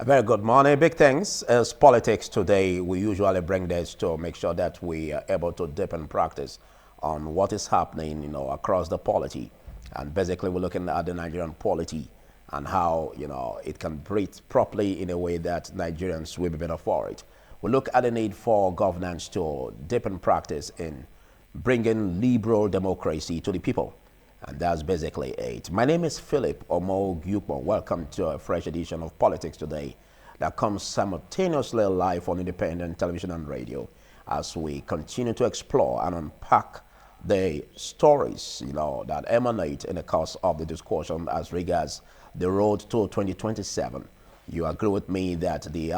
A very good morning. Big things as politics today. We usually bring this to make sure that we are able to dip in practice on what is happening, across the polity. And basically, we're looking at the Nigerian polity and how, it can breathe properly in a way that Nigerians will be better for it. We look at the need for governance to dip in practice in bringing liberal democracy to the people. And that's basically it. My name is Philip Omo. Welcome to a fresh edition of Politics Today that comes simultaneously live on independent television and radio as we continue to explore and unpack the stories, that emanate in the course of the discussion as regards the road to 2027. You agree with me that the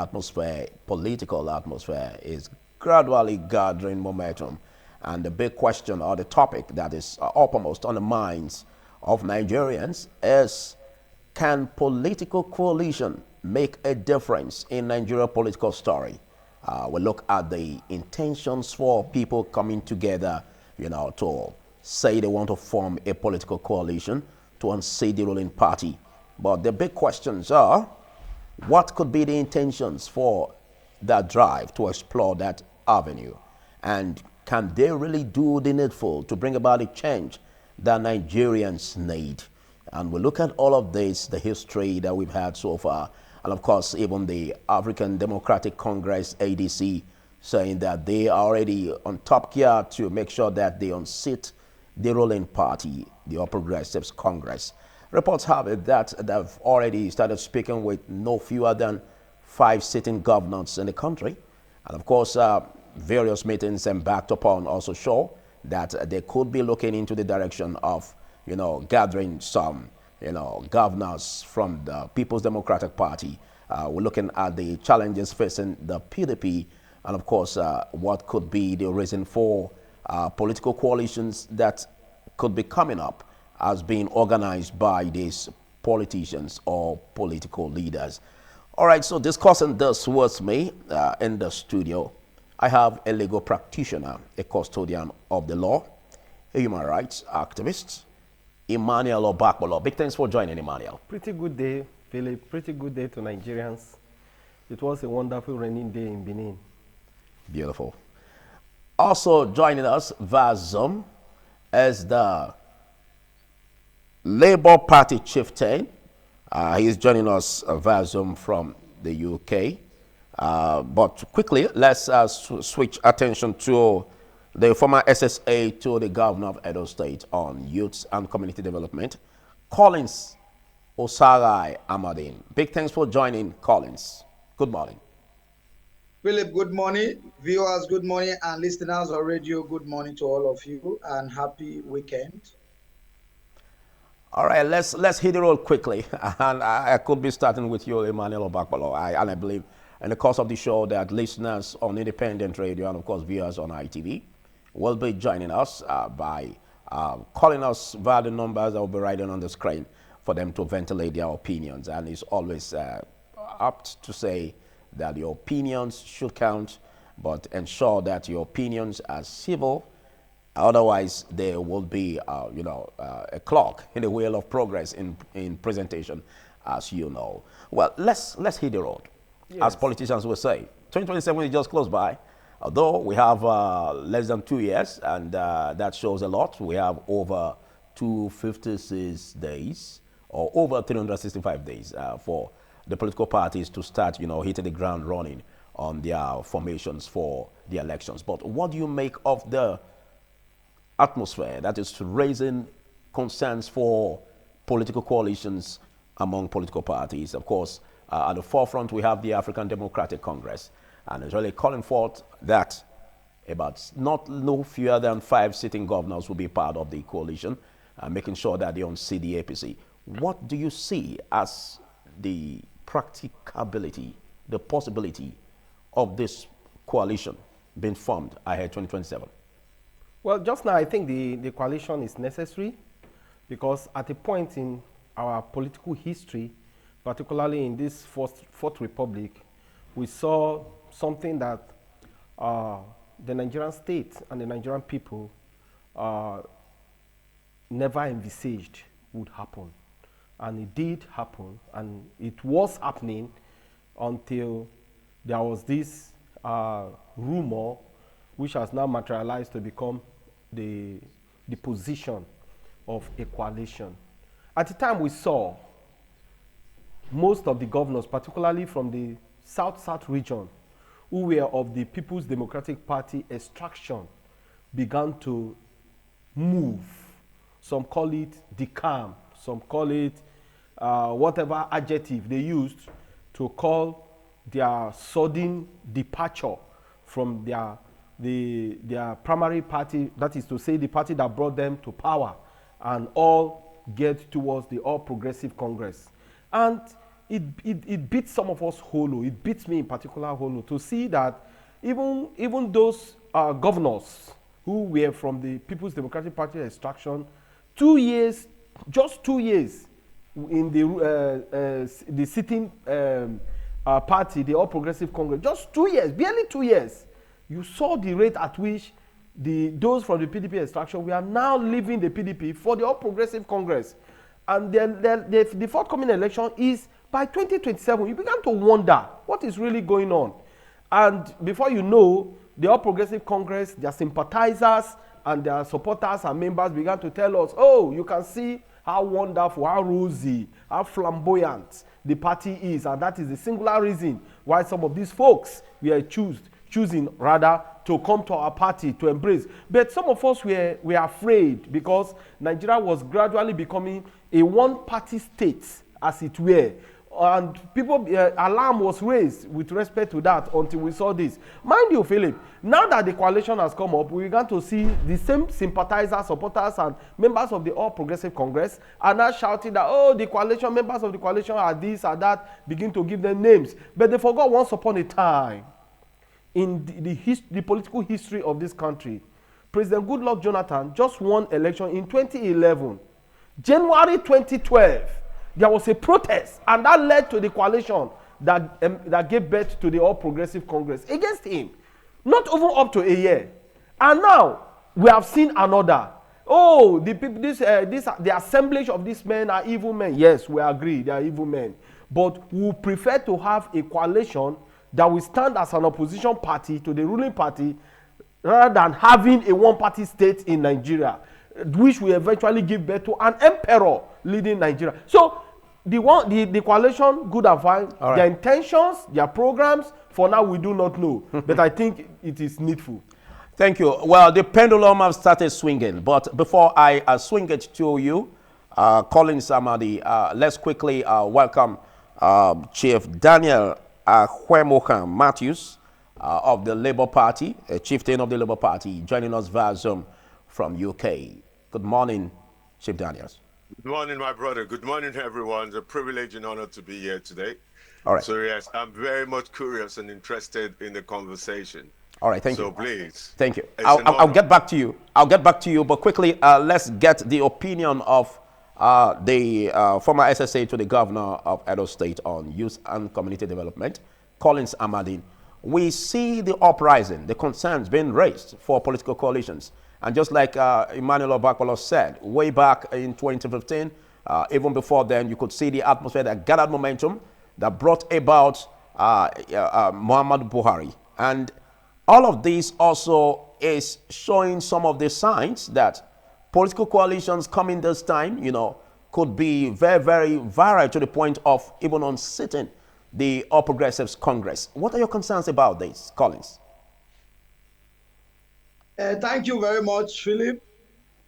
political atmosphere, is gradually gathering momentum. And the big question or the topic that is uppermost on the minds of Nigerians is, can political coalition make a difference in Nigeria political story? We look at the intentions for people coming together, to say they want to form a political coalition to unseat the ruling party. But the big questions are, what could be the intentions for that drive to explore that avenue? And can they really do the needful to bring about a change that Nigerians need? And we look at all of this, the history that we've had so far, and of course, even the African Democratic Congress, ADC, saying that they are already on top gear to make sure that they unseat the ruling party, the All Progressives Congress. Reports have it that they've already started speaking with no fewer than 5 sitting governors in the country. And of course, various meetings embarked upon also show that they could be looking into the direction of, gathering some, governors from the People's Democratic Party. We're looking at the challenges facing the PDP and, of course, what could be the reason for political coalitions that could be coming up as being organized by these politicians or political leaders. All right, so discussing this with me in the studio, I have a legal practitioner, a custodian of the law, a human rights activist, Emmanuel Obakolo. Big thanks for joining, Emmanuel. Pretty good day, Philip. Pretty good day to Nigerians. It was a wonderful raining day in Benin. Beautiful. Also joining us via Zoom is the Labour Party chieftain. He's joining us via Zoom from the UK. But quickly, let's switch attention to the former SSA to the governor of Edo State on youth and community development, Collins Osarai Amadin. Big thanks for joining, Collins. Good morning. Philip, good morning. Viewers, good morning. And listeners on radio, good morning to all of you and happy weekend. All right, let's hit it real quickly. And I could be starting with you, Emmanuel Obakolo. And I believe in the course of the show that listeners on independent radio and, of course, viewers on ITV will be joining us by calling us via the numbers that will be writing on the screen for them to ventilate their opinions. And it's always apt to say that your opinions should count, but ensure that your opinions are civil. Otherwise, there will be, a clock in the wheel of progress in presentation, as you know. Well, let's hit the road. Yes. As politicians will say, 2027 is just close by. Although we have less than 2 years, and that shows a lot. We have over 256 days, or over 365 days for the political parties to start, hitting the ground running on their formations for the elections. But what do you make of the atmosphere that is raising concerns for political coalitions among political parties? Of course, at the forefront, we have the African Democratic Congress, and it's really calling forth that about no fewer than 5 sitting governors will be part of the coalition, making sure that they unseat the APC. What do you see as the practicability, the possibility of this coalition being formed ahead 2027? Well, just now, I think the coalition is necessary because at a point in our political history, particularly in this Fourth Republic, we saw something that the Nigerian state and the Nigerian people never envisaged would happen. And it did happen, and it was happening until there was this rumor, which has now materialized to become the, the position of a coalition. At the time, we saw most of the governors, particularly from the South-South region, who were of the People's Democratic Party extraction, began to move. Some call it decamp, some call it whatever adjective they used to call their sudden departure from their primary party, that is to say the party that brought them to power, and all get towards the All Progressive Congress. And it beats some of us hollow. It beats me in particular hollow to see that even those governors who were from the People's Democratic Party extraction, 2 years, just 2 years in the sitting party, the All Progressive Congress, just 2 years, barely 2 years, you saw the rate at which those from the PDP extraction, we are now leaving the PDP for the All Progressive Congress. And then the forthcoming election is by 2027. You began to wonder what is really going on. And before you know, the All Progressive Congress, their sympathizers and their supporters and members began to tell us, oh, you can see how wonderful, how rosy, how flamboyant the party is. And that is the singular reason why some of these folks were choosing rather to come to our party to embrace. But some of us were afraid because Nigeria was gradually becoming a one-party state, as it were. And people, alarm was raised with respect to that until we saw this. Mind you, Philip, now that the coalition has come up, we began to see the same sympathizers, supporters, and members of the All Progressive Congress are now shouting that, oh, the coalition, members of the coalition are this or that, begin to give them names. But they forgot once upon a time, in the political history of this country, President Goodluck Jonathan just won election in 2011. January 2012, there was a protest, and that led to the coalition that gave birth to the All Progressive Congress against him. Not even up to a year. And now, we have seen another. Oh, the people, the assemblage of these men are evil men. Yes, we agree, they are evil men. But we prefer to have a coalition that will stand as an opposition party to the ruling party rather than having a one-party state in Nigeria, which will eventually give birth to an emperor leading Nigeria. So the coalition, good and fine. Right. Their intentions, their programs, for now we do not know. But I think it is needful. Thank you. Well, the pendulum has started swinging. But before I swing it to you, Collins Amadi, let's quickly welcome Chief Daniel Kwemokan Matthews of the Labour Party, a chieftain of the Labour Party, joining us via Zoom from UK. Good morning, Chief Daniels. Good morning, my brother. Good morning, everyone. It's a privilege and honor to be here today. All right. So, yes, I'm very much curious and interested in the conversation. All right, thank you. So, please. Thank you. I'll get back to you. I'll get back to you, but quickly, let's get the opinion of the former SSA to the governor of Edo State on youth and community development, Collins Amadi. We see the uprising, the concerns being raised for political coalitions. And just like Emmanuel Obakolo said, way back in 2015, even before then, you could see the atmosphere that gathered momentum that brought about Muhammadu Buhari. And all of this also is showing some of the signs that political coalitions coming this time, could be very, very viral to the point of even unseating the All Progressives Congress. What are your concerns about this, Collins? Thank you very much, Philip.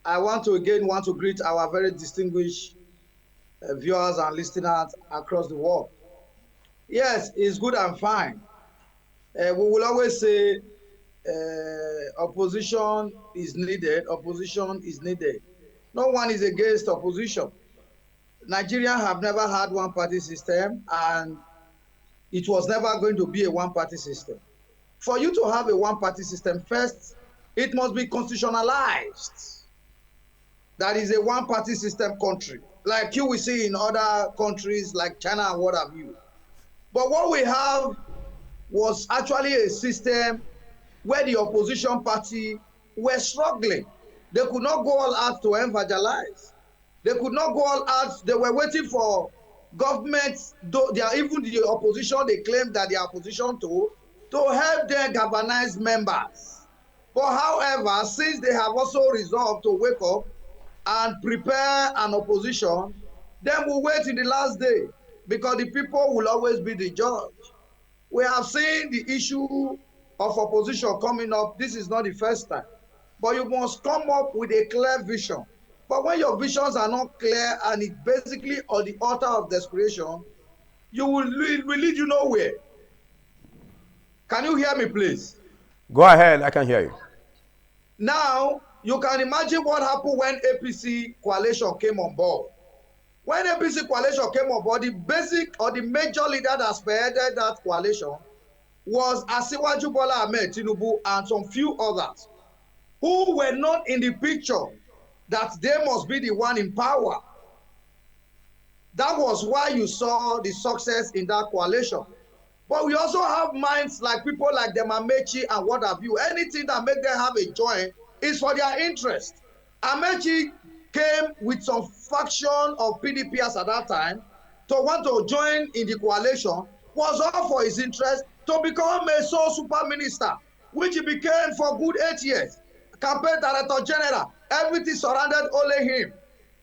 I want to greet our very distinguished viewers and listeners across the world. Yes, it's good and fine. We will always say opposition is needed. Opposition is needed. No one is against opposition. Nigeria have never had one-party system, and it was never going to be a one-party system. For you to have a one-party system, first, it must be constitutionalized. That is a one-party system country, like you will see in other countries like China and what have you. But what we have was actually a system where the opposition party were struggling. They could not go all out to evangelize. They could not go all out. They were waiting for governments, though they are even the opposition, they claim that they are opposition to help them galvanize members. But however, since they have also resolved to wake up and prepare an opposition, then we'll wait in the last day because the people will always be the judge. We have seen the issue of opposition coming up. This is not the first time. But you must come up with a clear vision. But when your visions are not clear and it's basically on the altar of desperation, will lead you nowhere. Can you hear me, please? Go ahead, I can hear you. Now, you can imagine what happened when APC coalition came on board. When APC coalition came on board, the basic or the major leader that spearheaded that coalition was Asiwaju Bola Ahmed Tinubu and some few others who were not in the picture that they must be the one in power. That was why you saw the success in that coalition. But we also have minds like people like them Amechi and what have you. Anything that make them have a joint is for their interest. Amechi came with some faction of PDPs at that time to want to join in the coalition, was all for his interest to become a sole super minister, which he became for good 8 years. Campaign director general, everything surrounded only him.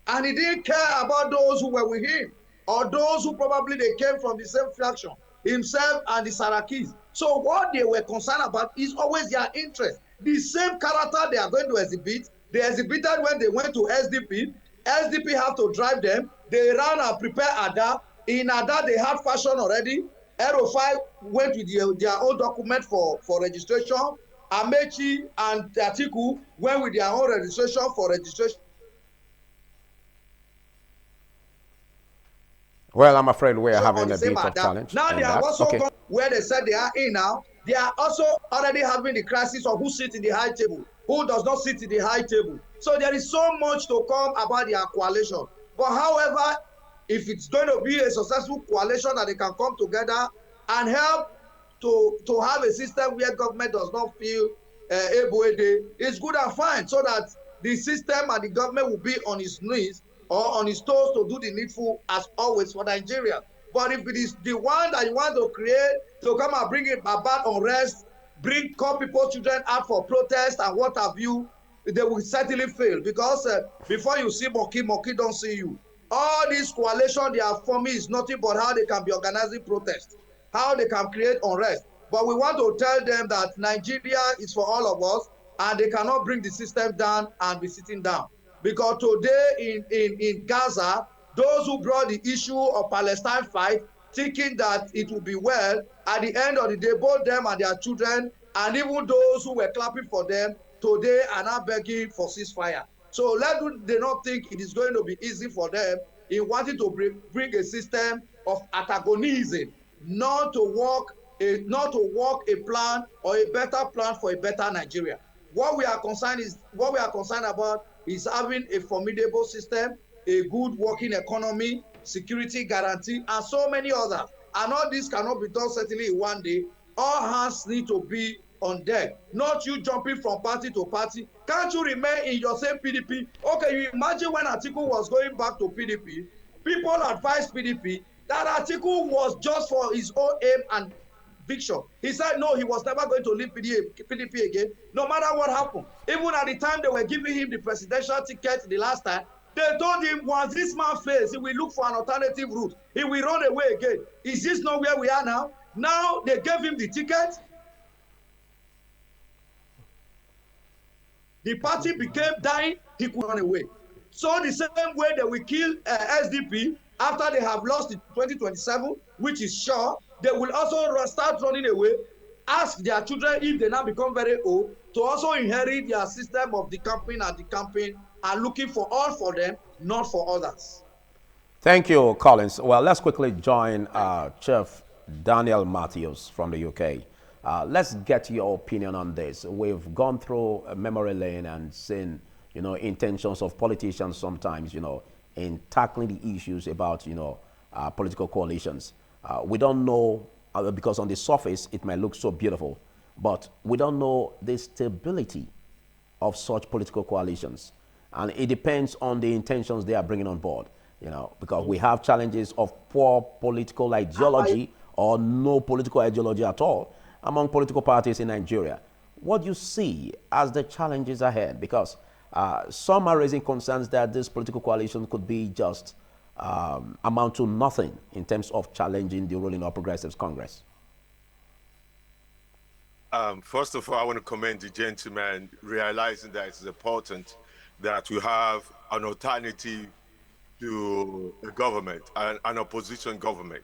And he didn't care about those who were with him or those who probably they came from the same faction, himself and the Sarakis. So what they were concerned about is always their interest. The same character they are going to exhibit, they exhibited when they went to SDP. SDP have to drive them. They ran and prepare Ada. In Ada, they had fashion already. Aero 5 went with their own document for registration. Amechi and Atiku went with their own registration for registration. Well, I'm afraid we're having a bit of challenge. Now they have also gone where they said they are in now. They are also already having the crisis of who sits in the high table, who does not sit in the high table. So there is so much to come about their coalition. But however, if it's going to be a successful coalition that they can come together and help to have a system where government does not feel able, it's good and fine so that the system and the government will be on its knees or on his toes to do the needful as always for Nigeria. But if it is the one that you want to create to come and bring it about unrest, call people's children out for protest and what have you, they will certainly fail because before you see monkey don't see you. All this coalition they are forming is nothing but how they can be organizing protest, how they can create unrest. But we want to tell them that Nigeria is for all of us and they cannot bring the system down and be sitting down. Because today in Gaza, those who brought the issue of Palestine fight, thinking that it will be well, at the end of the day, both them and their children, and even those who were clapping for them, today are now begging for ceasefire. So let they not think it is going to be easy for them in wanting to bring a system of antagonism, not to work a plan or a better plan for a better Nigeria. What we are concerned about is having a formidable system, a good working economy, security guarantee, and so many others. And all this cannot be done certainly in one day. All hands need to be on deck, not you jumping from party to party. Can't you remain in your same PDP? Okay, you imagine when Atiku was going back to PDP, people advised PDP that Atiku was just for his own aim and Viction. He said no, he was never going to leave PDP again, no matter what happened. Even at the time they were giving him the presidential ticket the last time, they told him once this man fails, he will look for an alternative route. He will run away again. Is this not where we are now? Now they gave him the ticket. The party became dying, he could run away. So the same way they will kill SDP after they have lost in 2027, which is sure, they will also start running away, ask their children if they now become very old to also inherit their system of the campaign and looking for all for them, not for others. Thank you, Collins. Well, let's quickly join Chief Daniel Matthews from the UK. Let's get your opinion on this. We've gone through memory lane and seen, intentions of politicians sometimes, in tackling the issues about, political coalitions. We don't know, because on the surface it might look so beautiful, but we don't know the stability of such political coalitions. And it depends on the intentions they are bringing on board. because we have challenges of poor political ideology or no political ideology at all among political parties in Nigeria. What do you see as the challenges ahead? Because some are raising concerns that this political coalition could be just amount to nothing in terms of challenging the ruling of Progressives Congress. First of all, I want to commend the gentleman realizing that it's important that we have an alternative to a government, an opposition government.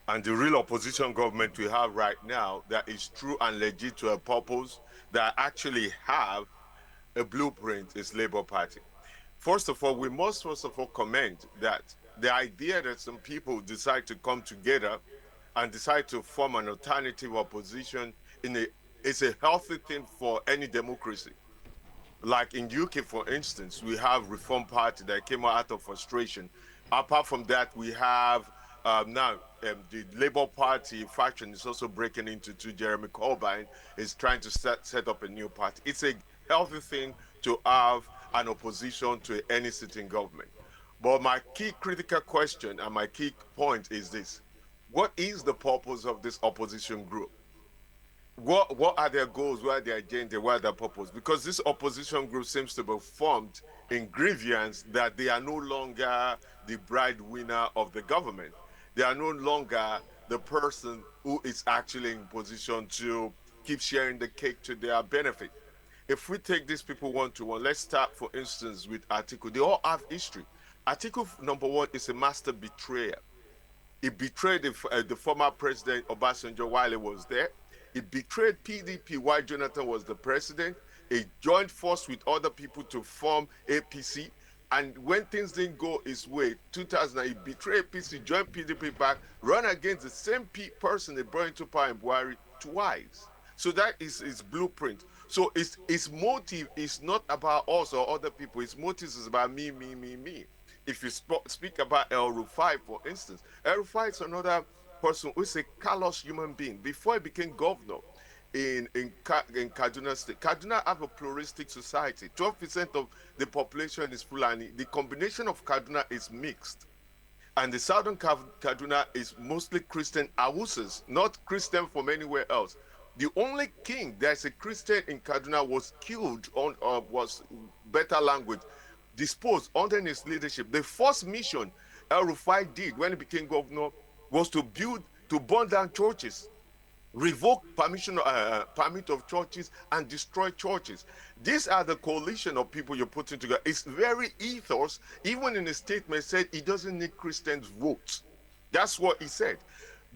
And the real opposition government we have right now that is true and legit to a purpose that actually have a blueprint is Labour Party. First of all, we must first of all commend that the idea that some people decide to come together and decide to form an alternative opposition is a healthy thing for any democracy. Like in UK, for instance, we have Reform Party that came out of frustration. Apart from that, we have now the Labour Party faction is also breaking into two. Jeremy Corbyn is trying to set up a new party. It's a healthy thing to have an opposition to any sitting government. But my key critical question and my key point is this. What is the purpose of this opposition group? What are their goals? What are their agenda? What are their purpose? Because this opposition group seems to be formed in grievance that they are no longer the breadwinner of the government. They are no longer the person who is actually in position to keep sharing the cake to their benefit. If we take these people one to one, let's start, for instance, with Atiku. They all have history. Atiku, number one, is a master betrayer. He betrayed the former president Obasanjo while he was there. He betrayed PDP while Jonathan was the president. He joined force with other people to form APC. And when things didn't go his way, 2000, he betrayed APC, joined PDP back, run against the same person he brought into power in Buhari twice. So that is his blueprint. So his motive is not about us or other people. His motive is about me, me, me, me. If you speak about El Rufai, for instance, El Rufai is another person who is a callous human being. Before he became governor in Kaduna State, Kaduna have a pluralistic society. 12% of the population is Fulani. The combination of Kaduna is mixed. And the southern Kaduna is mostly Christian Awusas, not Christian from anywhere else. The only king that's a Christian in Kaduna was killed was better language, disposed under his leadership. The first mission El Rufai did when he became governor was to burn down churches, revoke permit of churches, and destroy churches. These are the coalition of people you're putting together. It's very ethos. Even in a statement said he doesn't need Christians' votes. That's what he said.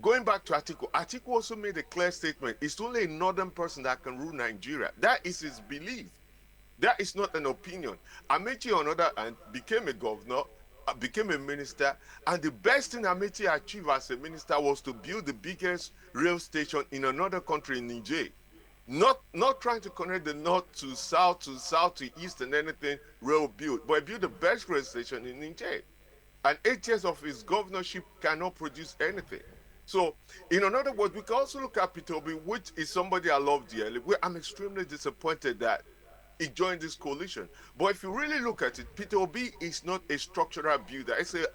Going back to Atiku, Atiku also made a clear statement. It's only a northern person that can rule Nigeria. That is his belief. That is not an opinion. Amechi, on the other hand, became a governor, became a minister, and the best thing Amechi achieved as a minister was to build the biggest rail station in another country in Niger. Not trying to connect the north to south to east and anything rail built, but build the best rail station in Niger. And 8 years of his governorship cannot produce anything. So, in other words, we can also look at Peter Obi, which is somebody I love dearly. I'm extremely disappointed that he joined this coalition. But if you really look at it, Peter Obi is not a structural builder. It's a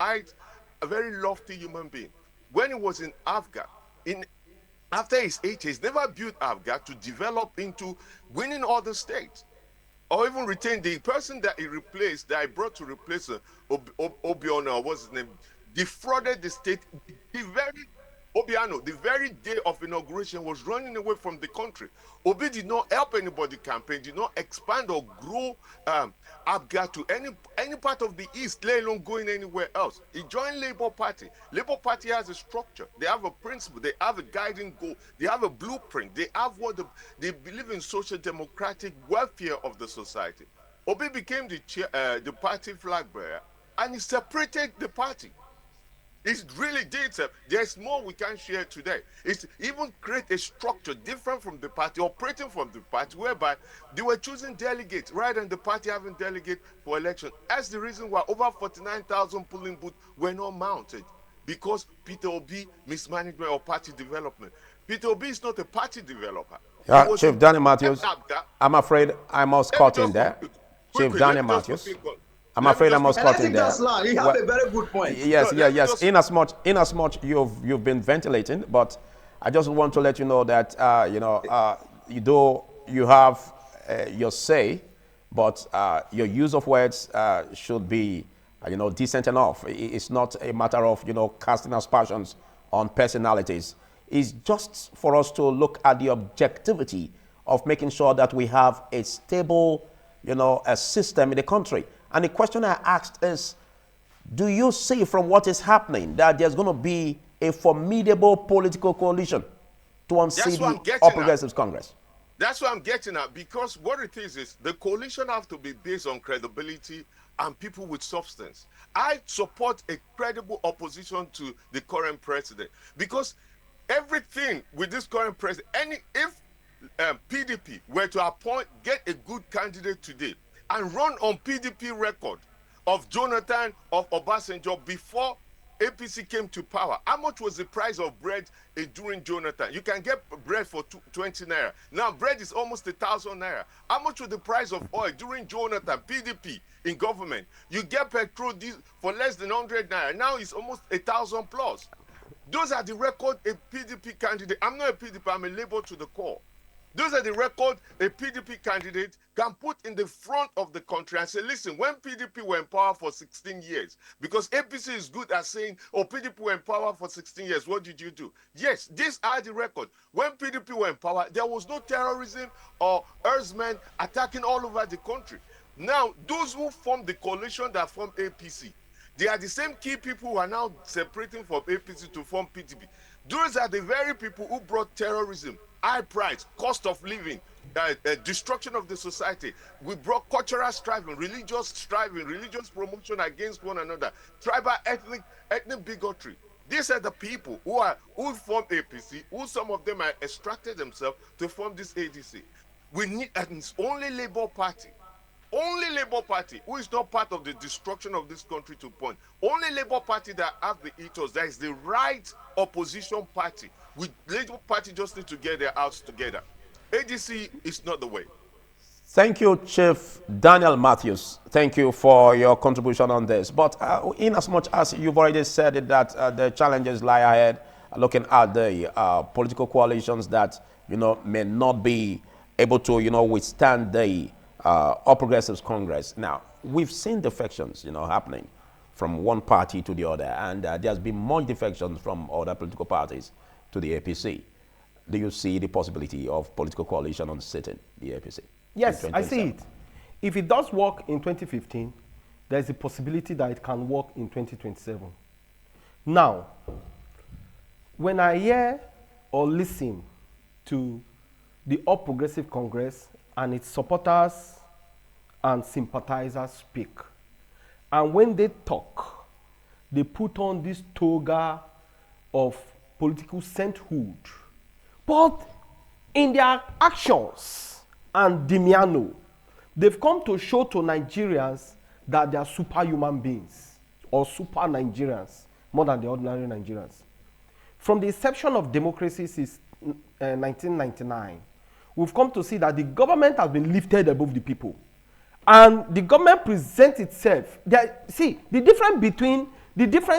very lofty human being. When he was in Afghan, after his 8 years, never built Afghan to develop into winning other states, or even retain the person that he replaced, that he brought to replace Obiano, what's his name, defrauded the state. Obiano, the very day of inauguration, was running away from the country. Obi did not help anybody campaign, did not expand or grow Abga to any part of the East, let alone going anywhere else. He joined Labour Party. Labour Party has a structure. They have a principle. They have a guiding goal. They have a blueprint. They have they believe in social democratic welfare of the society. Obi became the party flag bearer, and he separated the party. It really did. There's more we can share today. It's even create a structure different from the party, operating from the party, whereby they were choosing delegates rather than the party having delegates for election. That's the reason why over 49,000 polling booths were not mounted, because Peter Obi mismanagement or party development. Peter Obi is not a party developer. Chief Daniel Matthews, I'm afraid I must cut in there. Chief Daniel Matthews. I'm Let me afraid I just must And I cut in think there. that's land. He Well, have a very good point. yes, No, yeah, let me yes. just In as much you've been ventilating, but I just want to let you know that you have your say, but your use of words should be decent enough. It's not a matter of casting aspersions on personalities. It's just for us to look at the objectivity of making sure that we have a stable, a system in the country. And the question I asked is, do you see from what is happening that there's going to be a formidable political coalition to that's unseat what the I'm All getting at. Progressives Congress? That's what I'm getting at, because what it is the coalition have to be based on credibility and people with substance. I support a credible opposition to the current president, because everything with this current president, if PDP were to get a good candidate today and run on PDP record of Jonathan, of Obasanjo before APC came to power, how much was the price of bread during Jonathan? You can get bread for 20 naira. Now bread is almost 1,000 naira. How much was the price of oil during Jonathan, PDP in government? You get petrol for less than 100 naira. Now it's almost 1,000 plus. Those are the record a PDP candidate. I'm not a PDP, I'm a Labour to the core. Those are the record a PDP candidate can put in the front of the country and say, listen, when PDP were in power for 16 years, because APC is good at saying, oh, PDP were in power for 16 years, what did you do? Yes, these are the record. When PDP were in power, there was no terrorism or herdsmen attacking all over the country. Now, those who formed the coalition that formed APC, they are the same key people who are now separating from APC to form PDP. Those are the very people who brought terrorism, high price, cost of living, destruction of the society. We brought cultural striving, religious promotion against one another, tribal, ethnic bigotry. These are the people who formed APC, who some of them have extracted themselves to form this ADC. We need, and it's only Labour Party who is not part of the destruction of this country to point. Only Labour Party that have the ethos, that is the right opposition party. Labour Party just need to get their house together. ADC is not the way. Thank you, Chief Daniel Matthews. Thank you for your contribution on this. But in as much as you've already said it, that the challenges lie ahead, looking at the political coalitions that may not be able to withstand the All Progressives Congress. Now, we've seen defections happening from one party to the other, and there's been more defections from other political parties to the APC. Do you see the possibility of political coalition on sitting the APC? Yes, I see it. If it does work in 2015, there's a possibility that it can work in 2027. Now, when I hear or listen to the All Progressive Congress and its supporters and sympathizers speak, and when they talk, they put on this toga of political sainthood, but in their actions and demeanor, they've come to show to Nigerians that they are superhuman beings or super Nigerians more than the ordinary Nigerians. From the inception of democracy since 1999, we've come to see that the government has been lifted above the people. And the government presents itself. See, the difference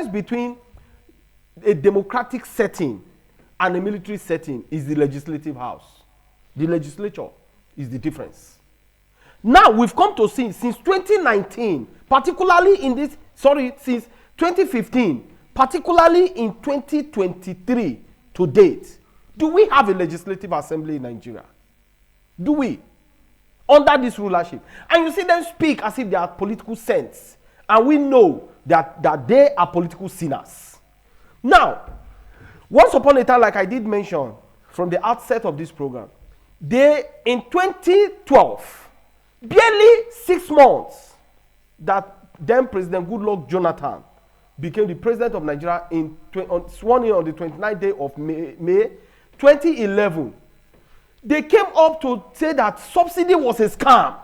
between a democratic setting and a military setting is the legislative house. The legislature is the difference. Now we've come to see since 2019, particularly since 2015, particularly in 2023 to date, do we have a legislative assembly in Nigeria? Do we? Under this rulership. And you see them speak as if they are political saints. And we know that they are political sinners. Now, once upon a time, like I did mention from the outset of this program, in 2012, barely 6 months that then President Goodluck Jonathan became the president of Nigeria, sworn in on the 29th day of May 2011, they came up to say that subsidy was a scam.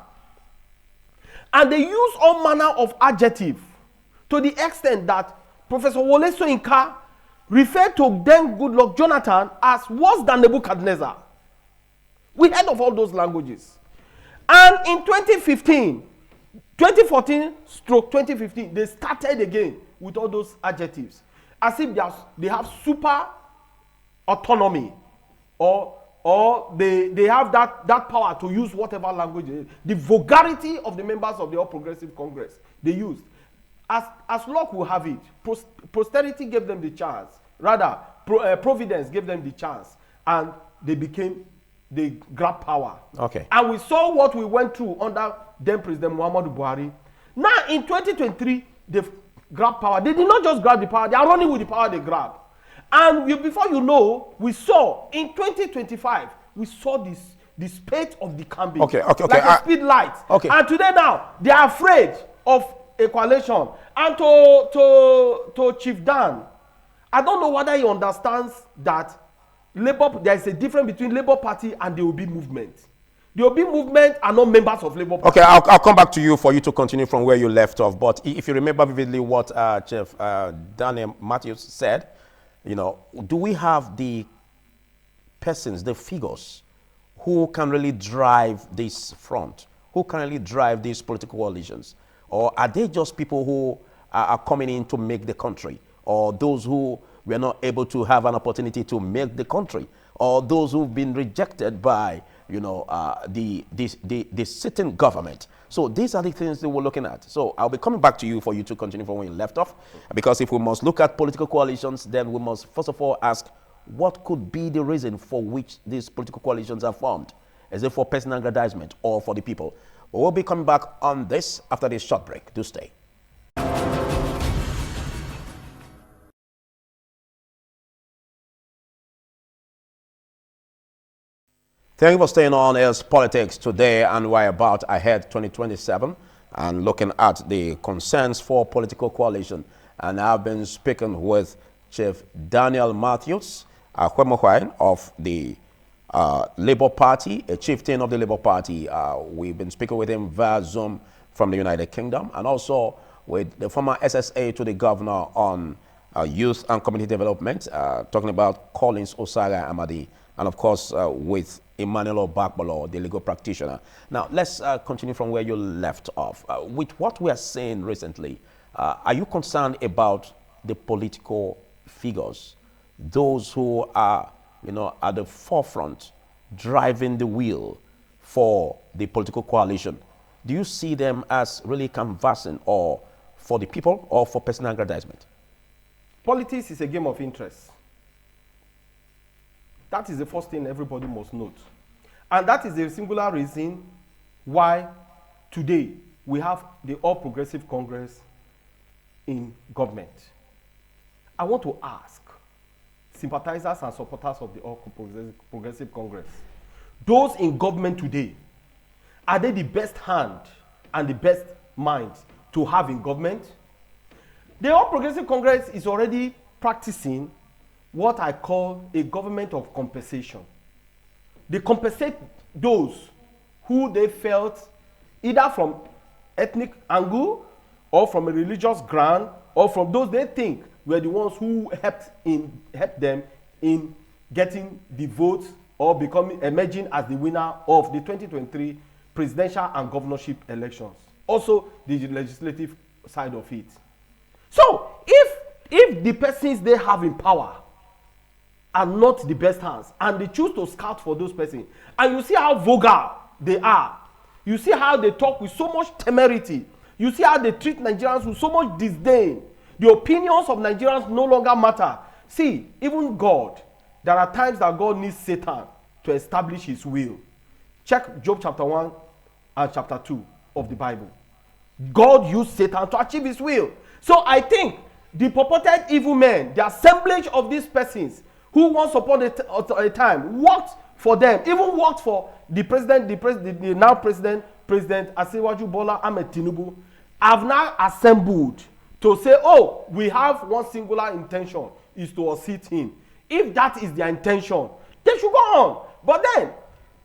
And they used all manner of adjective to the extent that Professor Wole Soyinka referred to then Goodluck Jonathan as worse than Nebuchadnezzar. We heard of all those languages. And in 2015, 2014 stroke 2015, they started again with all those adjectives, as if they have super autonomy, or they have that power to use whatever language. The vulgarity of the members of the All Progressive Congress they used. As luck will have it, posterity gave them the chance. Rather, Providence gave them the chance, and they grabbed power. Okay. And we saw what we went through under then President Muhammadu Buhari. Now in 2023, they've grabbed power. They did not just grab the power; they are running with the power they grabbed. And before you know, we saw in 2025, we saw the spate of the campaign. Okay. Like a speed light. Okay. And today now, they are afraid of a coalition. And to Chief Dan, I don't know whether he understands that there is a difference between Labour Party and the Obi movement. The Obi movement are not members of Labour Party. Okay, I'll come back to you for you to continue from where you left off. But if you remember vividly what Chief Daniel Matthews said, do we have the persons, the figures, who can really drive this front, who can really drive these political coalitions? Or are they just people who are coming in to make the country, or those who were not able to have an opportunity to make the country, or those who've been rejected by the sitting government? So these are the things that we're looking at. So I'll be coming back to you for you to continue from where you left off, because if we must look at political coalitions, then we must first of all ask, what could be the reason for which these political coalitions are formed? Is it for personal aggrandizement or for the people? We'll be coming back on this after this short break. Do stay. Thank you for staying on It's Politics today, and we're about ahead 2027 and looking at the concerns for political coalition. And I've been speaking with Chief Daniel Matthews of the Labour Party, a chieftain of the Labour Party. We've been speaking with him via Zoom from the United Kingdom, and also with the former SSA to the governor on youth and community development, talking about Collins Osaga Amadi, and of course with Emmanuel Obagbolo, the legal practitioner. Now, let's continue from where you left off. With what we are seeing recently, are you concerned about the political figures, those who are, at the forefront, driving the wheel for the political coalition? Do you see them as really canvassing or for the people or for personal aggrandizement? Politics is a game of interest. That is the first thing everybody must note. And that is the singular reason why today we have the All Progressive Congress in government. I want to ask sympathizers and supporters of the All Progressive Congress, those in government today, are they the best hand and the best mind to have in government? The All Progressive Congress is already practicing what I call a government of compensation. They compensate those who they felt either from ethnic angle or from a religious ground or from those they think were the ones who helped them in getting the votes or emerging as the winner of the 2023 presidential and governorship elections. Also the legislative side of it. So if the persons they have in power are not the best hands, and they choose to scout for those persons, and you see how vulgar they are, you see how they talk with so much temerity, you see how they treat Nigerians with so much disdain, the opinions of Nigerians no longer matter. See, even God, there are times that God needs Satan to establish his will. Check Job chapter 1 and chapter 2 of the Bible. God used Satan to achieve his will. So I think the purported evil men, the assemblage of these persons who once upon a time worked for them, even worked for the president, the now President Asiwaju Bola Ahmed Tinubu, have now assembled to say, oh, we have one singular intention, is to unseat him. If that is their intention, they should go on. But then,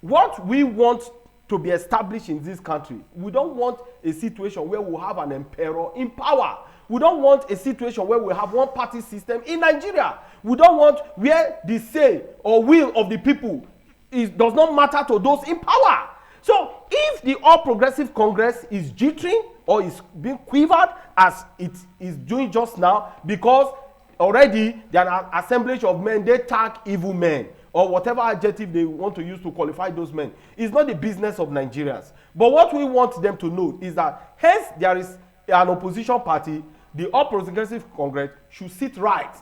what we want to be established in this country, we don't want a situation where we have an emperor in power. We don't want a situation where we have one party system in Nigeria. We don't want where the say or will of the people does not matter to those in power. So if the All Progressive Congress is jittering or is being quivered as it is doing just now, because already there are an assemblage of men, they tag evil men or whatever adjective they want to use to qualify those men. It's not the business of Nigerians. But what we want them to know is that hence there is an opposition party, the All Progressive Congress should sit right.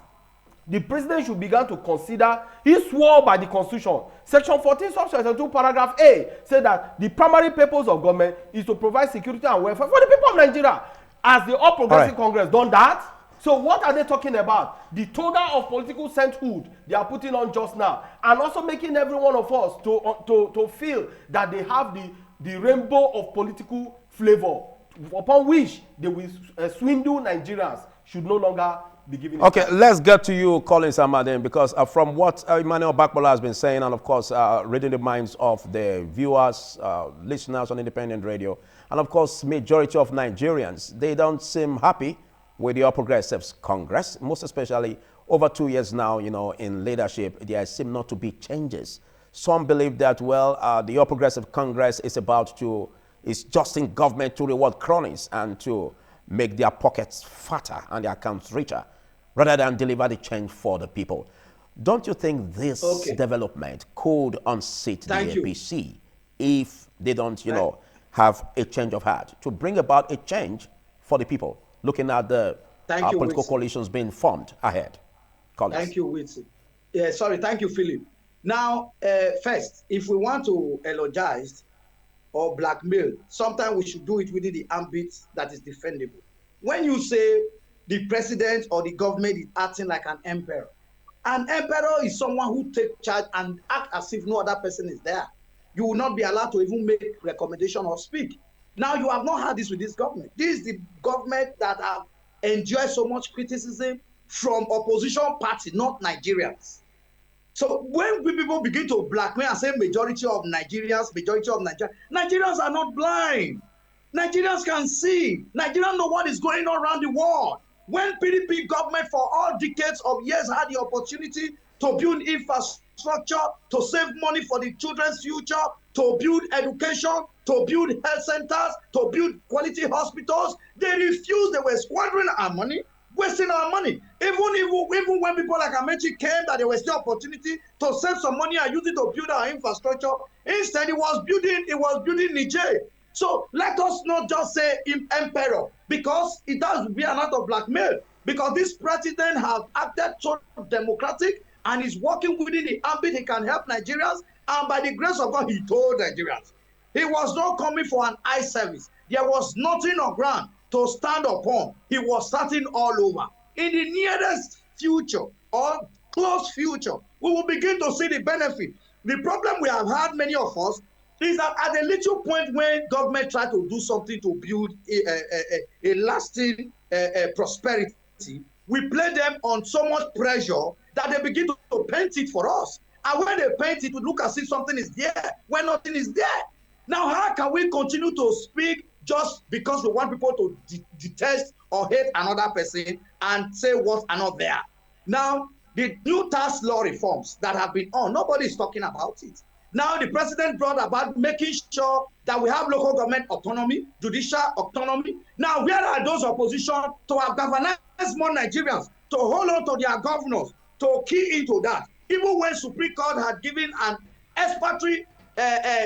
The president should begin to consider, he swore by the constitution, section 14 subsection 2 paragraph A said that the primary purpose of government is to provide security and welfare for the people of Nigeria. Has the All Progressive Congress done that? So what are they talking about? The toga of political sainthood they are putting on just now, and also making every one of us to feel that they have the rainbow of political flavor upon which they will swindle Nigerians should no longer be given. Okay, let's get to you, Collins Amadin, because from what Emmanuel Bakbola has been saying, and of course reading the minds of the viewers, listeners on independent radio, and of course majority of Nigerians, they don't seem happy with the All Progressives Congress, most especially over 2 years now, you know, in leadership, there seem not to be changes. Some believe that, well, the All Progressive Congress is just in government to reward cronies and to make their pockets fatter and their accounts richer, rather than deliver the change for the people. Don't you think this development could unseat the APC if they don't, you know, have a change of heart to bring about a change for the people, looking at the political coalitions being formed ahead? Collins. Thank you, Whitson. Yeah, sorry, thank you, Philip. Now, first, if we want to eulogize or blackmail, sometimes we should do it within the ambit that is defendable. When you say the president or the government is acting like an emperor is someone who takes charge and act as if no other person is there. You will not be allowed to even make recommendation or speak. Now, you have not had this with this government. This is the government that have enjoyed so much criticism from opposition party, not Nigerians. So when people begin to blackmail and say majority of Nigerians are not blind. Nigerians can see. Nigerians know what is going on around the world. When PDP government for all decades of years had the opportunity to build infrastructure, to save money for the children's future, to build education, to build health centers, to build quality hospitals, they refused. They were squandering our money, wasting our money. Even when people like Amechi came, that there was still opportunity to save some money and use it to build our infrastructure. Instead, it was building Niger. So let us not just say emperor, because it does be an act of blackmail. Because this president has acted so democratic and is working within the ambit he can help Nigerians. And by the grace of God, he told Nigerians he was not coming for an eye service. There was nothing on ground to stand upon. He was starting all over. In the nearest future or close future, we will begin to see the benefit. The problem we have had, many of us, is that at a little point when government try to do something to build a lasting prosperity, we play them on so much pressure that they begin to paint it for us. And when they paint it, we look as if something is there when nothing is there. Now, how can we continue to speak just because we want people to detest or hate another person and say what are not there? Now, the new tax law reforms that have been on, nobody is talking about it. Now, the president brought about making sure that we have local government autonomy, judicial autonomy. Now, where are those opposition to have galvanized more Nigerians to hold on to their governors, to key into that? Even when Supreme Court had given an explanatory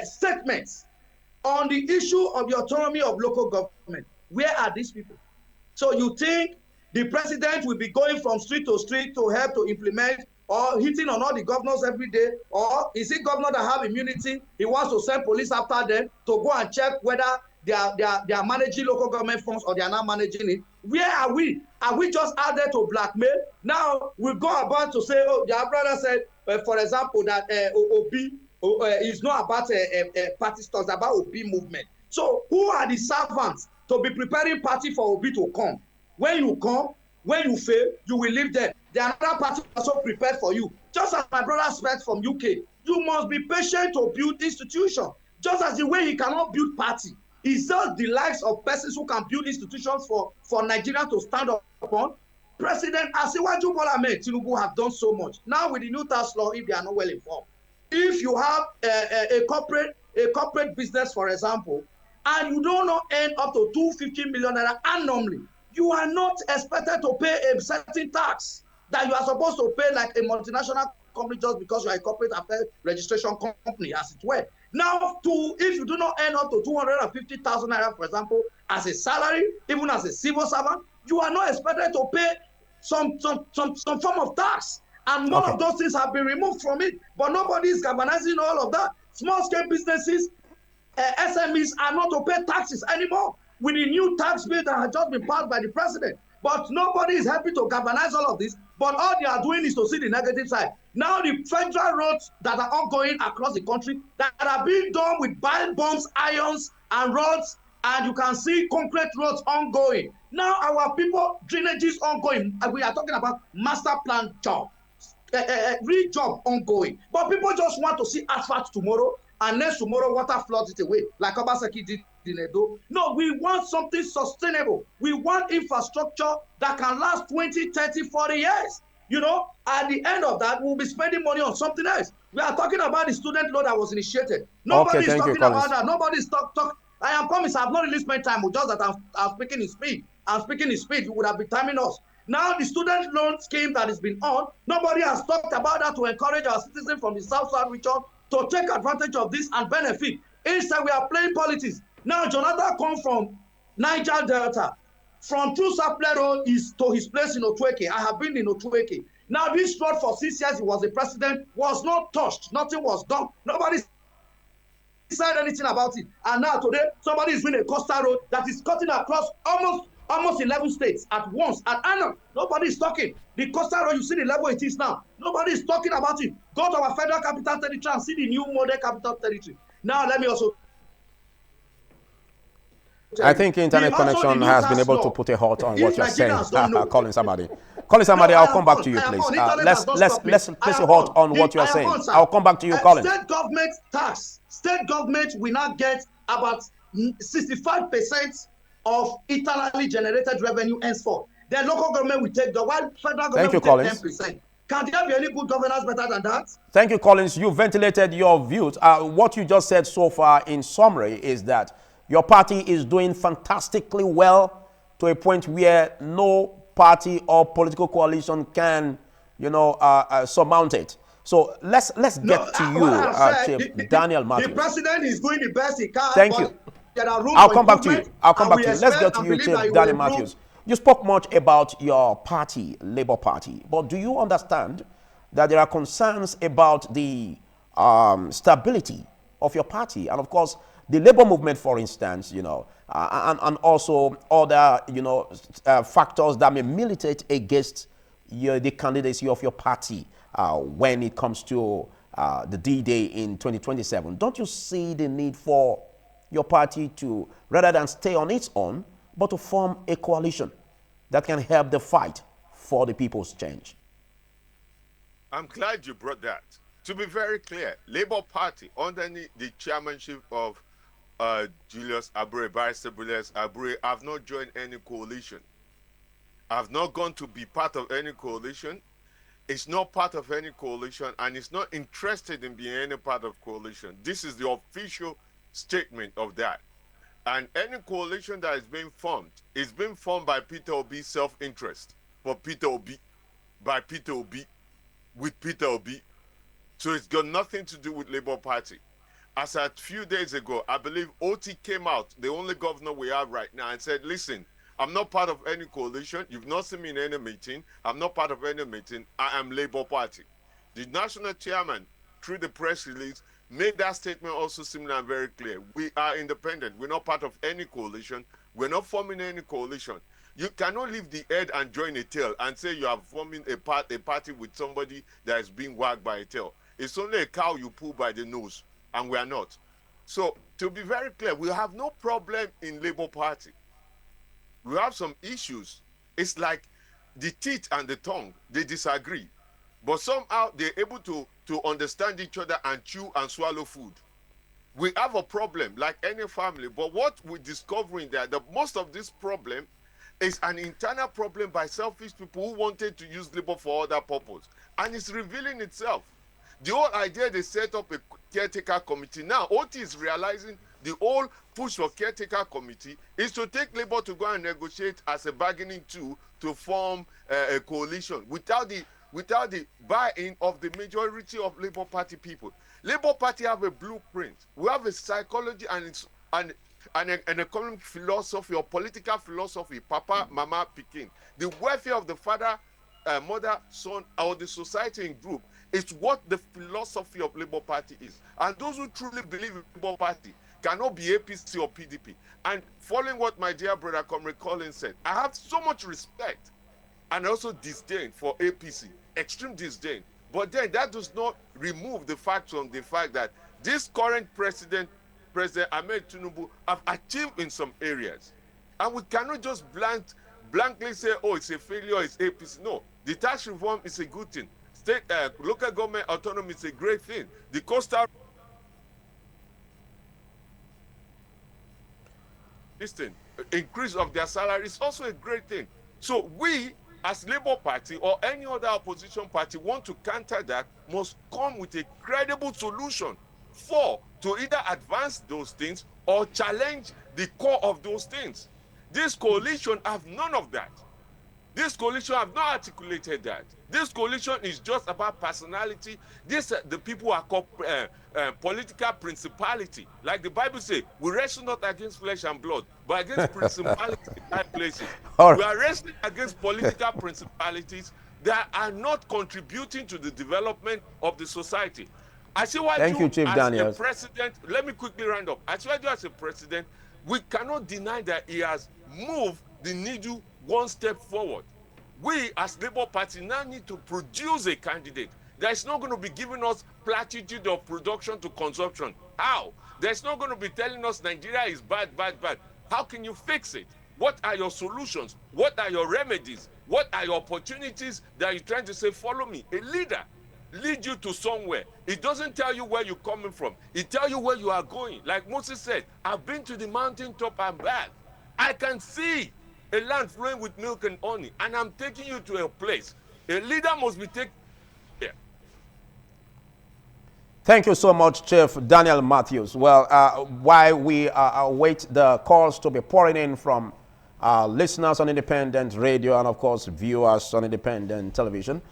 statement on the issue of the autonomy of local government, where are these people? So you think the president will be going from street to help to implement or hitting on all the governors every day? Or is it governor that have immunity? He wants to send police after them to go and check whether they are managing local government funds or they are not managing it. Where are we? Are we just out there to blackmail? Now we go about to say, oh, their brother said, for example, that Obi is not about party stocks, about Obi movement. So who are the servants to be preparing party for Obi to come? When you come, when you fail, you will leave them. The another party also prepared for you. Just as my brother said from UK, you must be patient to build institution. Just as the way he cannot build party, it's just the likes of persons who can build institutions for Nigeria to stand up upon. President Asiwaju Bola Ahmed Tinubu have done so much. Now with the new tax law, if they are not well informed, if you have a corporate a corporate business, for example, and you don't know earn up to 250 million naira annually, you are not expected to pay a certain tax that you are supposed to pay like a multinational company just because you are a corporate affairs registration company, as it were. Now, if you do not earn up to 250,000 naira, for example, as a salary, even as a civil servant, you are not expected to pay some form of tax. And more Okay. of those things have been removed from it, but nobody is galvanizing all of that. Small scale businesses, SMEs are not to pay taxes anymore with the new tax bill that has just been passed by the president. But nobody is happy to galvanize all of this. But all they are doing is to see the negative side. Now the federal roads that are ongoing across the country that are being done with bile bombs, irons, and rods, and you can see concrete roads ongoing. Now our people drainages ongoing. We are talking about master plan job. Real job ongoing. But people just want to see asphalt tomorrow, and next tomorrow water floods it away, like Obaseki did in Edo. No, we want something sustainable. We want infrastructure that can last 20, 30, 40 years. You know, at the end of that, we'll be spending money on something else. We are talking about the student loan that was initiated. Okay, Nobody is thank you, talking about Collins. that. Nobody is talk. I am promised I have not really spent time, just that I'm speaking in speed. I'm speaking in speed. You would have been timing us. Now, the student loan scheme that has been on, nobody has talked about that to encourage our citizens from the South region to take advantage of this and benefit. Instead, we are playing politics. Now, Jonathan come from Niger Delta. From True Supply Road is to his place in Otueke. I have been in Otueke. Now, this road for 6 years, he was the president, was not touched. Nothing was done. Nobody said anything about it. And now today, somebody is doing a coastal road that is cutting across almost 11 states at once. And nobody is talking. The coastal road, you see the level it is now. Nobody is talking about it. Go to our federal capital territory and see the new model capital territory. Now, let me also I think internet also the connection new has been tax able to law. put a halt on what If you're saying. Nigerians don't know, Colin Samadi. Colin no, Samadi, I'll I am come back on. to you, I am please. on. Internet has not stopped me. Let's I place a am halt on. on what you're I am saying. on, sir. I'll come back to you, Collins. State government tax. State government will not get about 65% of internally generated revenue henceforth. Then local government will take while federal Thank government you, will take Collins. 10%. Can there be any good governance better than that? Thank you, Collins. You ventilated your views. What you just said so far, in summary, is that your party is doing fantastically well to a point where no party or political coalition can, surmount it. So let's No, get to what I you, have said, Chief Daniel the Matthews. president is doing the best he can, Thank you. but there are room I'll for come back to improvement, you. I'll come and back we to you. Let's get expect to and you, believe that Chief he will Daniel improve. Matthews. You spoke much about your party, Labour Party, but do you understand that there are concerns about the stability of your party, and of course, the labor movement, for instance, and also other, factors that may militate against the candidacy of your party when it comes to the D-Day in 2027. Don't you see the need for your party to, rather than stay on its own, but to form a coalition that can help the fight for the people's change? I'm glad you brought that. To be very clear, Labour Party, under the chairmanship of Julius Abure, Barrister Julius Abure, have not joined any coalition. I've not gone to be part of any coalition. It's not part of any coalition, and it's not interested in being any part of coalition. This is the official statement of that. And any coalition that is being formed by Peter Obi's self-interest, for Peter Obi, by Peter Obi, with Peter Obi. So it's got nothing to do with Labour Party. As a few days ago, I believe OT came out, the only governor we have right now, and said, listen, I'm not part of any coalition. You've not seen me in any meeting. I'm not part of any meeting. I am Labour Party. The national chairman, through the press release, made that statement also similar and very clear. We are independent. We're not part of any coalition. We're not forming any coalition. You cannot leave the head and join a tail and say you are forming a party with somebody that is being wagged by a tail. It's only a cow you pull by the nose, and we are not. So, to be very clear, we have no problem in Labour Party. We have some issues. It's like the teeth and the tongue, they disagree. But somehow they're able to understand each other and chew and swallow food. We have a problem like any family, but what we're discovering that most of this problem is an internal problem by selfish people who wanted to use labor for other purpose. And it's revealing itself. The whole idea they set up a caretaker committee. Now, OT is realizing the whole push for caretaker committee is to take Labour to go and negotiate as a bargaining tool to form a coalition without the buy-in of the majority of Labour Party people. Labour Party have a blueprint. We have a psychology and an economic philosophy or political philosophy, Papa, Mama, Peking. The welfare of the father, mother, son, or the society in group is what the philosophy of Labour Party is. And those who truly believe in Labour Party cannot be APC or PDP. And following what my dear brother Comrade Collins said, I have so much respect and also disdain for APC, extreme disdain. But then that does not remove the fact from the fact that this current President Ahmed Tinubu, have achieved in some areas. And we cannot just blankly say, oh, it's a failure, it's APC. No, the tax reform is a good thing. State, local government autonomy is a great thing. The coastal increase of their salary is also a great thing. So we, as Labour Party or any other opposition party, want to counter that, must come with a credible solution to either advance those things or challenge the core of those things. This coalition have none of that. This coalition have not articulated that. This coalition is just about personality. The people are called political principality. Like the Bible says, we wrestle not against flesh and blood, but against principalities in high places. Right. We are wrestling against political principalities that are not contributing to the development of the society. Thank you, Chief Daniel. As a president, let me quickly round up. As a president, we cannot deny that he has moved the needle one step forward. We, as Labour Party, now need to produce a candidate that is not going to be giving us platitude of production to consumption. How? There's not going to be telling us Nigeria is bad, bad, bad. How can you fix it? What are your solutions? What are your remedies? What are your opportunities that you're trying to say, follow me? A leader lead you to somewhere. It doesn't tell you where you're coming from. It tells you where you are going. Like Moses said, I've been to the mountaintop and back. I can see a land flowing with milk and honey, and I'm taking you to a place. A leader must be taken here. Thank you so much, Chief Daniel Matthews. Well, while we await the calls to be pouring in from listeners on independent radio and, of course, viewers on independent television,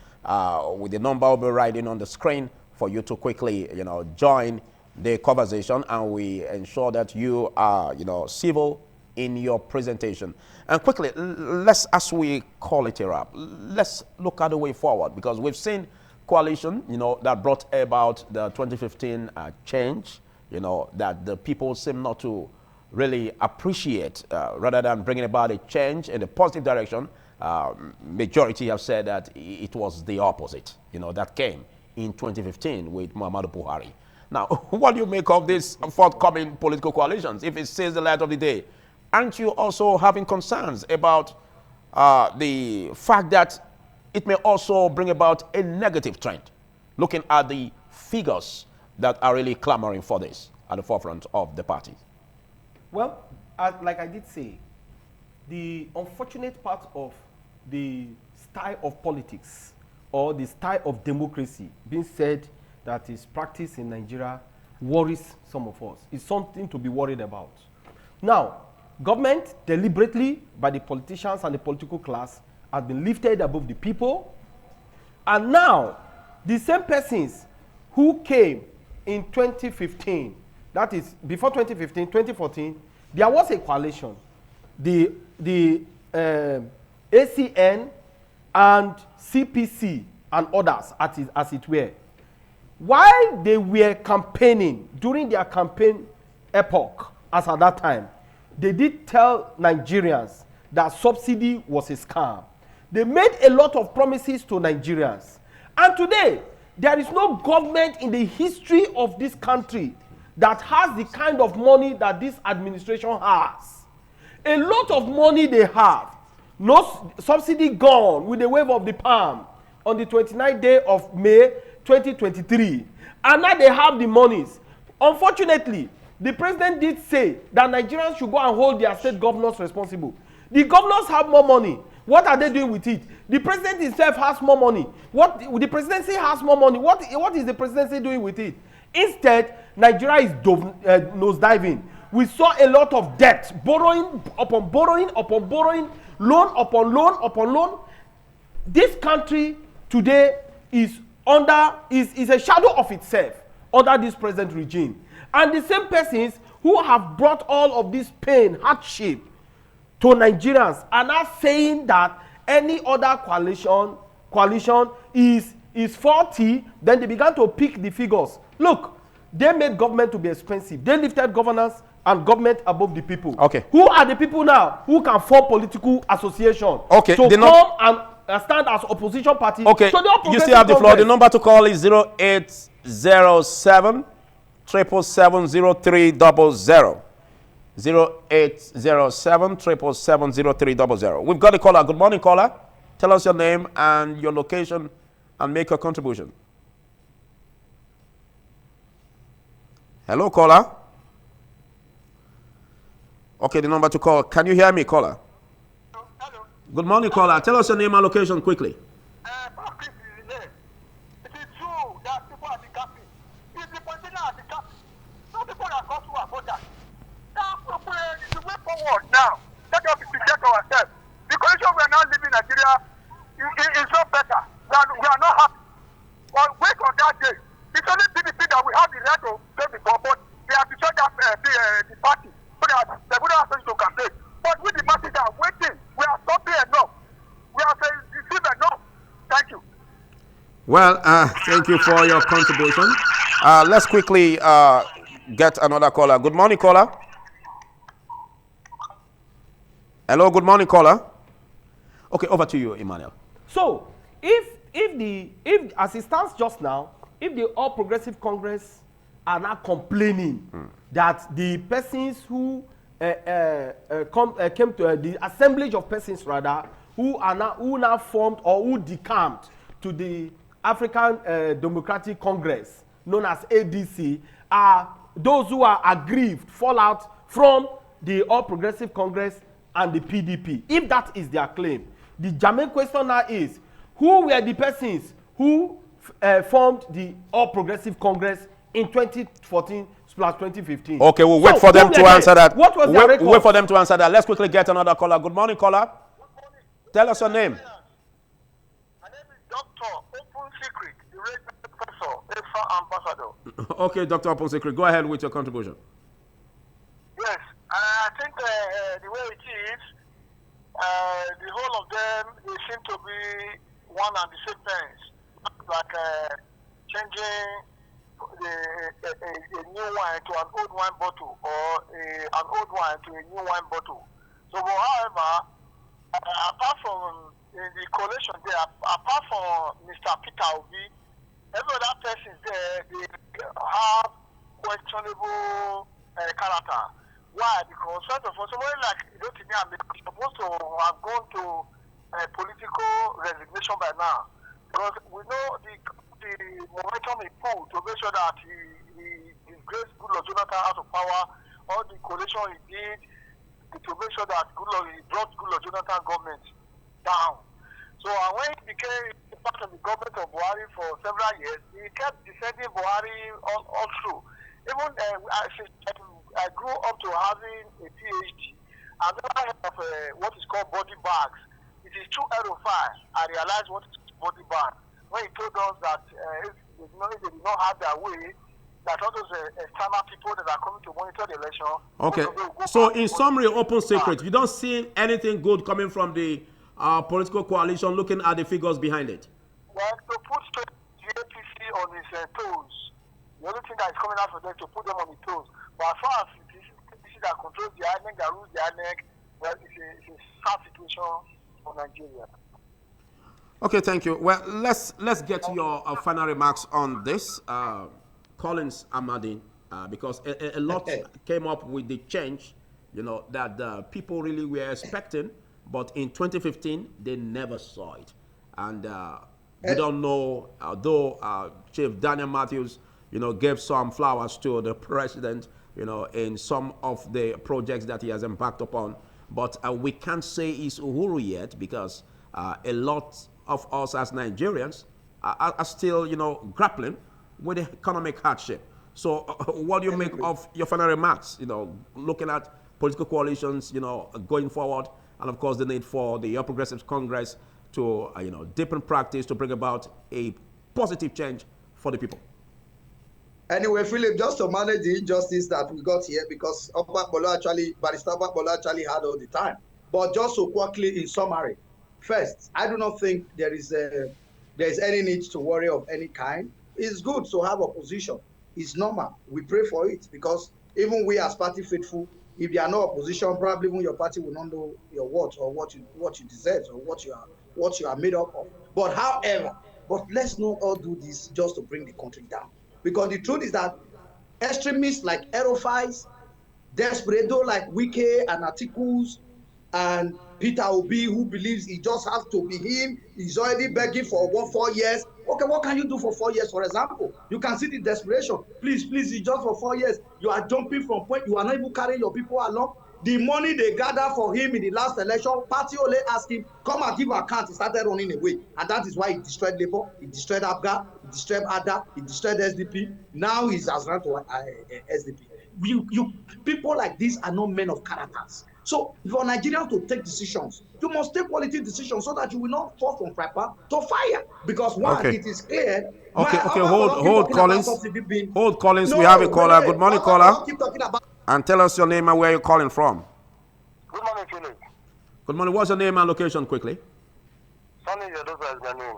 with the number will be riding on the screen for you to quickly, join the conversation, and we ensure that you are, civil in your presentation. And quickly, let's, as we call it a wrap, let's look at the way forward, because we've seen coalition, that brought about the 2015 change, that the people seem not to really appreciate, rather than bringing about a change in a positive direction. Majority have said that it was the opposite, that came in 2015 with Muhammadu Buhari. Now, what do you make of these forthcoming political coalitions? If it sees the light of the day, aren't you also having concerns about the fact that it may also bring about a negative trend, looking at the figures that are really clamoring for this at the forefront of the party? Well, like I did say, the unfortunate part of the style of politics or the style of democracy being said that is practiced in Nigeria worries some of us. It's something to be worried about. Now, government deliberately by the politicians and the political class has been lifted above the people. And now, the same persons who came in 2015, that is before 2015, 2014, there was a coalition. The ACN and CPC and others, as it were. While they were campaigning, during their campaign epoch, as at that time, they did tell Nigerians that subsidy was a scam. They made a lot of promises to Nigerians. And today, there is no government in the history of this country that has the kind of money that this administration has. A lot of money they have. No subsidy gone with the wave of the palm on the 29th day of May 2023. And now they have the monies. Unfortunately, the president did say that Nigerians should go and hold their state governors responsible. The governors have more money. What are they doing with it? The president himself has more money. The presidency has more money. What is the presidency doing with it? Instead, Nigeria is nosediving. We saw a lot of debt, borrowing upon borrowing upon borrowing, loan upon loan upon loan. This country today is a shadow of itself under this present regime. And the same persons who have brought all of this pain, hardship to Nigerians are now saying that any other coalition is faulty. Then they began to pick the figures. Look, they made government to be expensive. They lifted governance and government above the people. Okay. Who are the people now who can form political association Okay. to come and stand as opposition party? Okay. So you still have the floor. The number to call is 0807 777 0807 777 We've got a caller. Good morning, caller. Tell us your name and your location and make a contribution. Hello, caller. Okay, the number to call. Can you hear me, caller? Hello. Good morning, caller. Tell us your name and location quickly. It is true that people are the captain. If the politicians are the captain, some people are going to avoid that. Now, the way forward now, let us be sincere to ourselves. The condition we are now living in Nigeria is not better. We are not happy. But wait on that day. It's only BDP that we have the right to say before, but they have to shut down the party so that they wouldn't have to campaign. But with the masses are waiting, we are stopping enough. We are receiving enough. Thank you. Well, thank you for your contribution. Let's quickly get another caller. Good morning, caller. Hello, good morning, caller. Okay, over to you, Emmanuel. So, if as it stands just now, if the All Progressive Congress are now complaining that the persons who came to the assemblage of persons rather who now formed or who decamped to the African Democratic Congress known as ADC are those who are aggrieved, fall out from the All Progressive Congress and the PDP. If that is their claim, the germane question now is, who were the persons who formed the All Progressive Congress in 2014 plus 2015? Okay, we'll wait for them to answer that. What was their record? Wait for them to answer that. Let's quickly get another caller. Good morning, caller. Tell us your name. My name is Dr. Open Secret, the Red Professor, EFA Ambassador. Okay, Dr. Open Secret, go ahead with your contribution. Yes, I think the way it is, the whole of them, they seem to be one and the same things. Like changing a new wine to an old wine bottle or an old wine to a new wine bottle. So, but however, apart from the coalition there, apart from Mr. Peter Obi, every other person there, they have questionable character. Why? Because first of all, somebody like Idotini is supposed to have gone to political resignation by now. Because we know the momentum he pulled to make sure that he disgraced Goodluck Jonathan out of power, all the coalition he did to make sure that he brought Goodluck Jonathan government down. So when he became part of the government of Buhari for several years, he kept defending Buhari all through. Even I grew up to having a PhD. I never heard of what is called body bags. It is too aerophile. I realized what is body bag. When he told us that if they did not have their way, that all those external people that are coming to monitor the election. Okay. So in summary, Open Secret, you don't see anything good coming from the political coalition looking at the figures behind it? Well, to put the APC on his toes. The only thing that is coming out for them to put them on the toes. But as far as it is APC that controls the INEC, that rules the INEC, well, it's a sad situation for Nigeria. Okay, thank you. Well, let's get to your final remarks on this, Collins Amadi, because a lot came up with the change, that people really were expecting, but in 2015 they never saw it, and we don't know. Though Chief Daniel Matthews, gave some flowers to the president, in some of the projects that he has embarked upon, but we can't say it's Uhuru yet because a lot of us as Nigerians are still, grappling with economic hardship. So what do you make Anyway. of your final remarks? Looking at political coalitions, going forward, and of course the need for the All Progressives Congress to, deepen practice to bring about a positive change for the people. Anyway, Philip, just to manage the injustice that we got here, because Barrister Opakbolo actually had all the time. But just so quickly, in summary, first, I do not think there is any need to worry of any kind. It's good to have opposition. It's normal. We pray for it because even we as party faithful, if you are no opposition, probably even your party will not know your worth or what you deserve or what you are made up of. But let's not all do this just to bring the country down. Because the truth is that extremists like Erofis, Desperado like Wike and Articles, and Peter Obi, who believes he just has to be him, he's already begging for 4 years. Okay, what can you do for 4 years, for example? You can see the desperation. Please, it's just for 4 years. You are jumping from point. You are not even carrying your people along. The money they gathered for him in the last election, party only asked him, come and give account. He started running away. And that is why he destroyed Labour, he destroyed ABGA, he destroyed ADA, he destroyed SDP. Now he's as run to SDP. People like this are not men of characters. So for Nigerians to take decisions, you must take quality decisions so that you will not fall from fire to fire. Because one, it is clear. Okay, hold Collins. Hold Collins, no, we have a caller. Good morning, caller. Keep talking about. And tell us your name and where you're calling from. Good morning, Philip. Good morning. What's your name and location quickly? Sonny Yadosa is my name.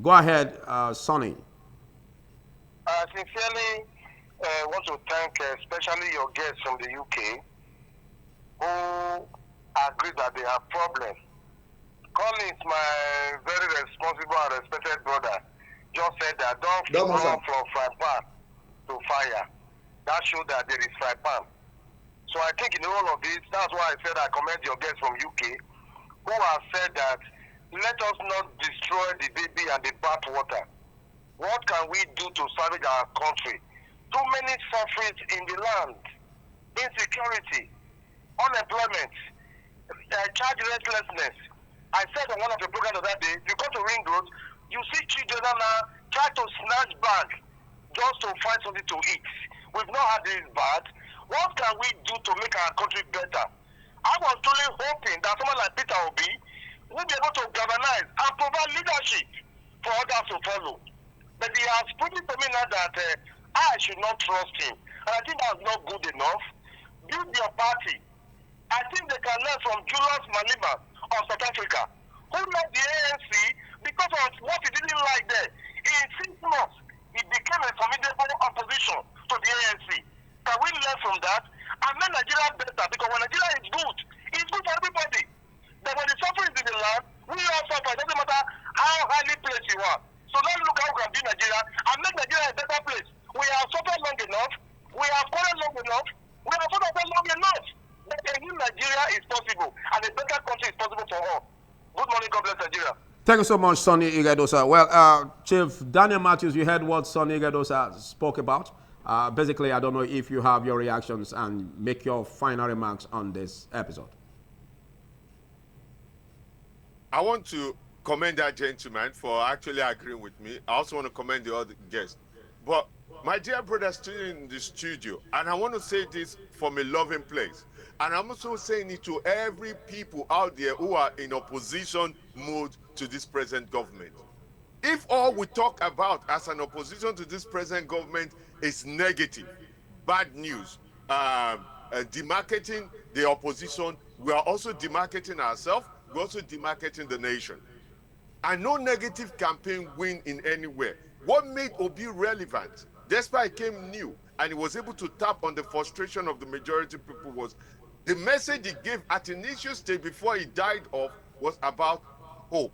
Go ahead, Sonny. I sincerely want to thank especially your guests from the UK who agree that they have problems. Collins, my very responsible and respected brother, just said that don't run from fry pan to fire. That shows that there is fry pan. So I think in all of this, that's why I said I commend your guests from UK who have said that let us not destroy the baby and the bath water. What can we do to salvage our country? Too many sufferings in the land, insecurity, unemployment, child restlessness. I said on one of the programs of that day, you go to Ring Road, you see children now try to snatch bag just to find something to eat. We've not had this bad. What can we do to make our country better? I was truly hoping that someone like Peter Obi will be able to galvanize and provide leadership for others to follow. But he has proven to me now that I should not trust him. And I think that's not good enough. Build your party. I think they can learn from Julius Malema of South Africa, who led the ANC because of what he didn't like there. In 6 months, he became a formidable opposition to the ANC. Can we learn from that and make Nigeria better? Because when Nigeria is good, it's good for everybody. But when the suffering is in the land, we all suffer. It doesn't matter how highly placed you are. So let's look how we can build Nigeria and make Nigeria a better place. We have suffered long enough. We have quarreled long enough. We have fought long enough. But a new Nigeria is possible, and a better country is possible for all. Good morning, God bless Nigeria. Thank you so much, Sonny Igadosa. Well, Chief Daniel Matthews, you heard what Sonny Igadosa spoke about. Basically, I don't know if you have your reactions and make your final remarks on this episode. I want to commend that gentleman for actually agreeing with me. I also want to commend the other guests. But my dear brother still in the studio, and I want to say this from a loving place. And I'm also saying it to every people out there who are in opposition mode to this present government. If all we talk about as an opposition to this present government is negative, bad news, demarketing the opposition, we are also demarketing ourselves, we're also demarketing the nation. And no negative campaign win in anywhere. What made Obi relevant, despite he came new, and he was able to tap on the frustration of the majority of people, was the message he gave at initial stage before he died off was about hope,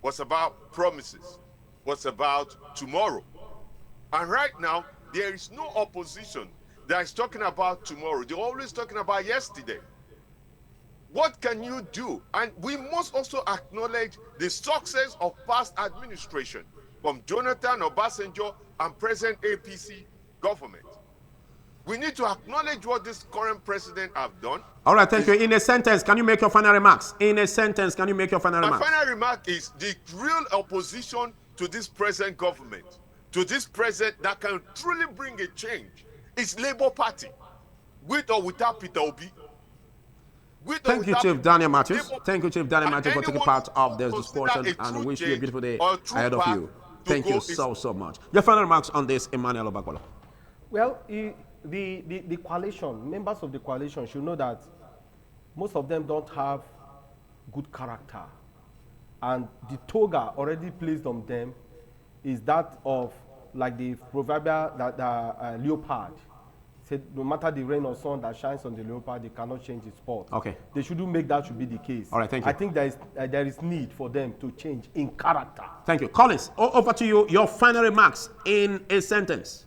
was about promises, was about tomorrow. And right now, there is no opposition that is talking about tomorrow. They're always talking about yesterday. What can you do? And we must also acknowledge the success of past administration from Jonathan Obasanjo and present APC government. We need to acknowledge what this current president have done. All right, thank you. In a sentence, can you make your final remarks? In a sentence, can you make your final remarks? My final remark is the real opposition to this present government to this president that can truly bring a change is Labour Party, with or without Peter Obi. Thank you, Chief Daniel Matthews. Thank you, Chief Daniel Matthews, for taking part of this discussion, and wish you a beautiful day ahead of you. Thank you so much. Your final remarks on this, Emmanuel Obakwala. Well, the coalition, members of the coalition should know that most of them don't have good character. And the toga already placed on them is that of, like the proverbial leopard. Said no matter the rain or sun that shines on the leopard, they cannot change its spot. Okay. They shouldn't make that should be the case. All right, thank you. I think there is need for them to change in character. Thank you. Collins, over to you. Your final remarks in a sentence.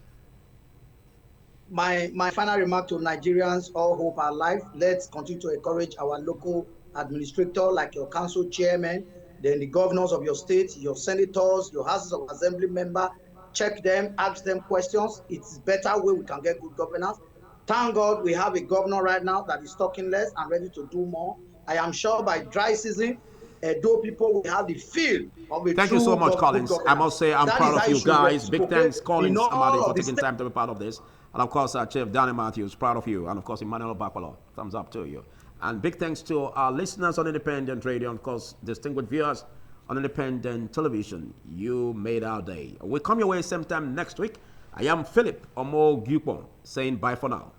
My final remark to Nigerians, all hope are alive. Let's continue to encourage our local administrator, like your council chairman, then the governors of your state, your senators, your houses of assembly member. Check them, ask them questions. It's better way we can get good governance. Thank God we have a governor right now that is talking less and ready to do more. I am sure by dry season, Edo people will have the feel of a Thank you so much, Collins. I must say I'm proud of you guys. Big thanks, Collins Amadi, for taking time to be part of this. And of course, Chief Daniel Matthews, proud of you. And of course, Emmanuel Obakwala, thumbs up to you. And big thanks to our listeners on Independent Radio, and of course, distinguished viewers on Independent Television. You made our day. We'll come your way same time next week. I am Philip Omo Gupon saying bye for now.